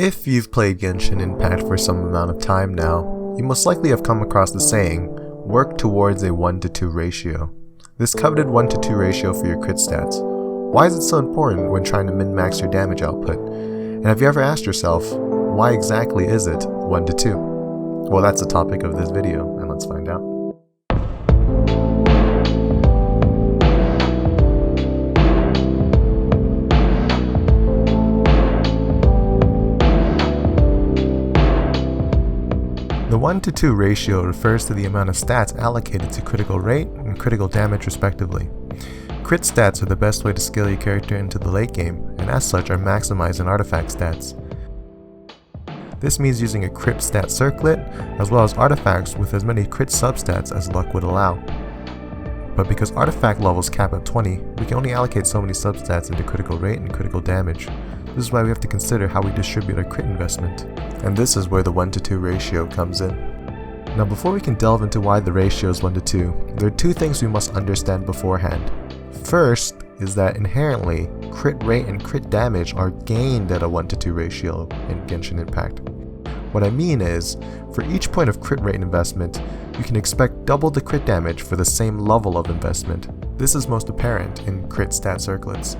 If you've played Genshin Impact for some amount of time now, you most likely have come across the saying, work towards a 1 to 2 ratio. This coveted 1 to 2 ratio for your crit stats. Why is it so important when trying to min-max your damage output? And have you ever asked yourself, why exactly is it 1 to 2? Well, that's the topic of this video, and let's find out. The 1 to 2 ratio refers to the amount of stats allocated to critical rate and critical damage respectively. Crit stats are the best way to scale your character into the late game, and as such are maximized in artifact stats. This means using a crit stat circlet, as well as artifacts with as many crit substats as luck would allow. But because artifact levels cap at 20, we can only allocate so many substats into critical rate and critical damage. This is why we have to consider how we distribute our crit investment. And this is where the 1 to 2 ratio comes in. Now before we can delve into why the ratio is 1 to 2, there are two things we must understand beforehand. First is that inherently, crit rate and crit damage are gained at a 1 to 2 ratio in Genshin Impact. What I mean is, for each point of crit rate investment, you can expect double the crit damage for the same level of investment. This is most apparent in crit stat circlets.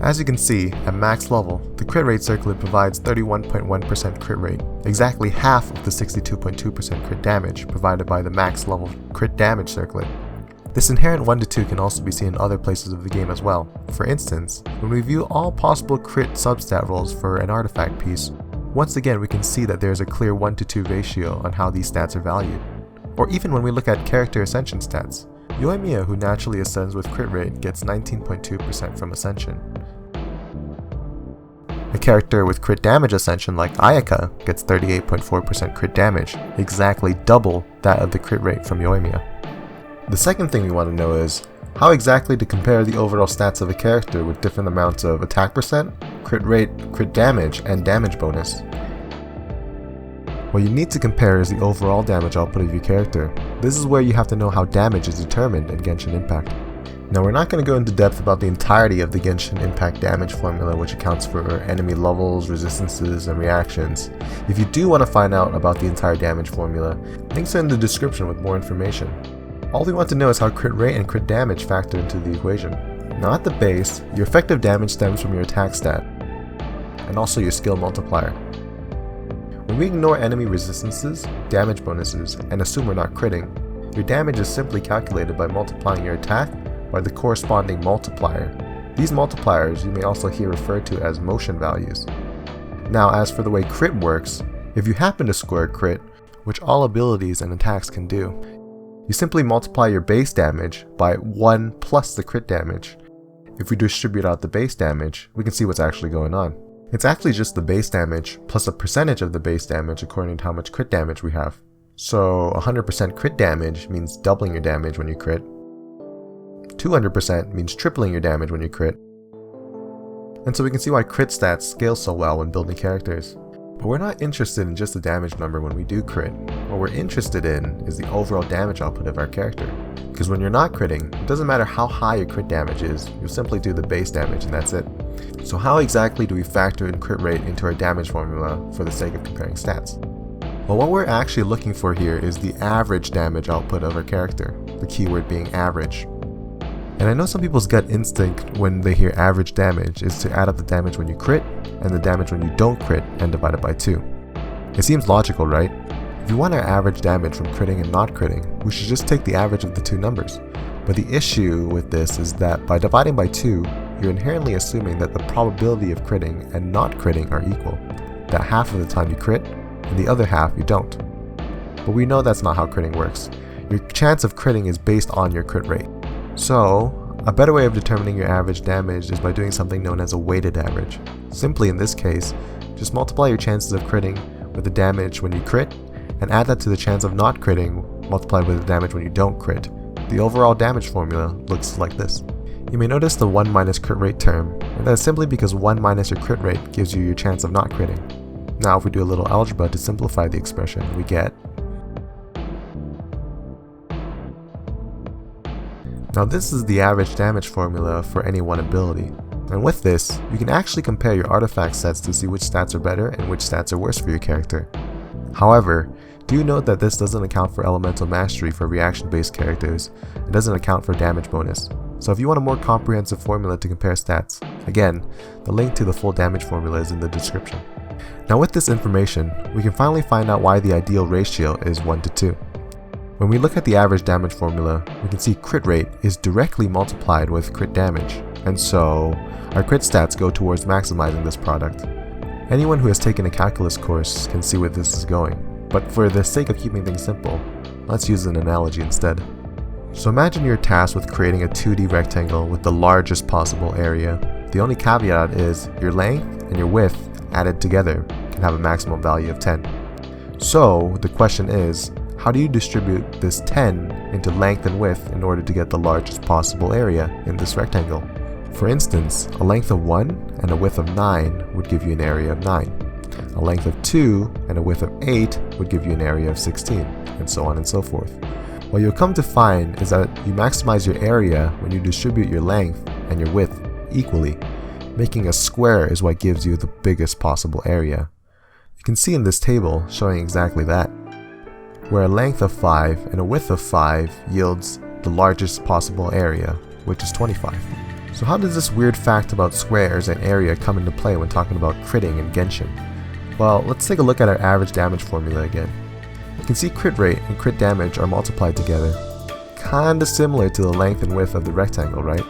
As you can see, at max level, the crit rate circlet provides 31.1% crit rate, exactly half of the 62.2% crit damage provided by the max level crit damage circlet. This inherent 1 to 2 can also be seen in other places of the game as well. For instance, when we view all possible crit substat rolls for an artifact piece, once again we can see that there is a clear 1 to 2 ratio on how these stats are valued. Or even when we look at character ascension stats, Yoimiya, who naturally ascends with crit rate, gets 19.2% from ascension. A character with crit damage ascension like Ayaka gets 38.4% crit damage, exactly double that of the crit rate from Yoimiya. The second thing we want to know is how exactly to compare the overall stats of a character with different amounts of attack percent, crit rate, crit damage, and damage bonus. What you need to compare is the overall damage output of your character. This is where you have to know how damage is determined in Genshin Impact. Now we're not going to go into depth about the entirety of the Genshin Impact damage formula, which accounts for enemy levels, resistances, and reactions. If you do want to find out about the entire damage formula, links are in the description with more information. All we want to know is how crit rate and crit damage factor into the equation. Now at the base, your effective damage stems from your attack stat, and also your skill multiplier. When we ignore enemy resistances, damage bonuses, and assume we're not critting, your damage is simply calculated by multiplying your attack by the corresponding multiplier. These multipliers you may also hear referred to as motion values. Now as for the way crit works, if you happen to score a crit, which all abilities and attacks can do, you simply multiply your base damage by 1 plus the crit damage. If we distribute out the base damage, we can see what's actually going on. It's actually just the base damage plus a percentage of the base damage according to how much crit damage we have. So 100% crit damage means doubling your damage when you crit. 200% means tripling your damage when you crit. And so we can see why crit stats scale so well when building characters. But we're not interested in just the damage number when we do crit. What we're interested in is the overall damage output of our character. Because when you're not critting, it doesn't matter how high your crit damage is, you'll simply do the base damage and that's it. So how exactly do we factor in crit rate into our damage formula for the sake of comparing stats? Well, what we're actually looking for here is the average damage output of our character, the keyword being average. And I know some people's gut instinct when they hear average damage is to add up the damage when you crit and the damage when you don't crit and divide it by 2. It seems logical, right? If you want our average damage from critting and not critting, we should just take the average of the two numbers. But the issue with this is that by dividing by 2, you're inherently assuming that the probability of critting and not critting are equal. That half of the time you crit and the other half you don't. But we know that's not how critting works. Your chance of critting is based on your crit rate. So, a better way of determining your average damage is by doing something known as a weighted average. Simply in this case, just multiply your chances of critting with the damage when you crit, and add that to the chance of not critting multiplied with the damage when you don't crit. The overall damage formula looks like this. You may notice the 1 minus crit rate term, and that is simply because 1 minus your crit rate gives you your chance of not critting. Now if we do a little algebra to simplify the expression, we get Now this is the average damage formula for any one ability. And with this, you can actually compare your artifact sets to see which stats are better and which stats are worse for your character. However, do note that this doesn't account for elemental mastery for reaction-based characters. It doesn't account for damage bonus. So if you want a more comprehensive formula to compare stats, again, the link to the full damage formula is in the description. Now with this information, we can finally find out why the ideal ratio is 1:2. When we look at the average damage formula, we can see crit rate is directly multiplied with crit damage, and so our crit stats go towards maximizing this product. Anyone who has taken a calculus course can see where this is going, but for the sake of keeping things simple, let's use an analogy instead. So imagine you're tasked with creating a 2D rectangle with the largest possible area. The only caveat is your length and your width added together can have a maximum value of 10. So the question is, how do you distribute this 10 into length and width in order to get the largest possible area in this rectangle? For instance, a length of 1 and a width of 9 would give you an area of 9. A length of 2 and a width of 8 would give you an area of 16, and so on and so forth. What you'll come to find is that you maximize your area when you distribute your length and your width equally. Making a square is what gives you the biggest possible area. You can see in this table showing exactly that, where a length of 5 and a width of 5 yields the largest possible area, which is 25. So how does this weird fact about squares and area come into play when talking about critting in Genshin? Well, let's take a look at our average damage formula again. You can see crit rate and crit damage are multiplied together, kinda similar to the length and width of the rectangle, right?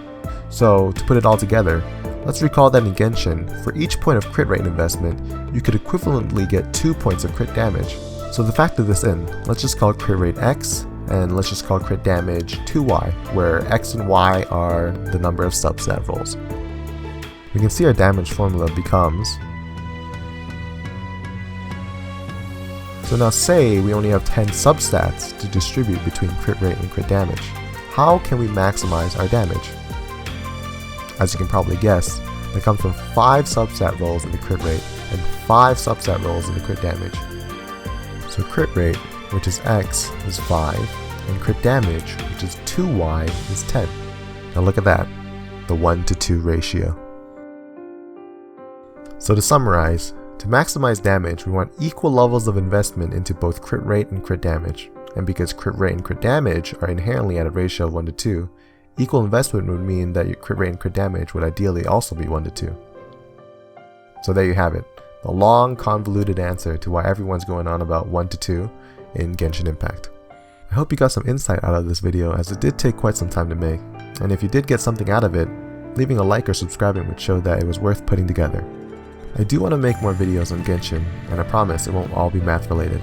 So to put it all together, let's recall that in Genshin, for each point of crit rate investment, you could equivalently get 2 points of crit damage. So to factor this in, let's just call crit rate X, and let's just call crit damage 2Y, where X and Y are the number of substat rolls. We can see our damage formula becomes... So now say we only have 10 substats to distribute between crit rate and crit damage. How can we maximize our damage? As you can probably guess, that comes from 5 substat rolls in the crit rate and 5 substat rolls in the crit damage. So crit rate, which is X, is 5, and crit damage, which is 2Y, is 10. Now look at that, the 1:2 ratio. So to summarize, to maximize damage, we want equal levels of investment into both crit rate and crit damage. And because crit rate and crit damage are inherently at a ratio of 1:2, equal investment would mean that your crit rate and crit damage would ideally also be 1:2. So there you have it, the long convoluted answer to why everyone's going on about 1:2 in Genshin Impact. I hope you got some insight out of this video, as it did take quite some time to make, and if you did get something out of it, leaving a like or subscribing would show that it was worth putting together. I do want to make more videos on Genshin, and I promise it won't all be math related.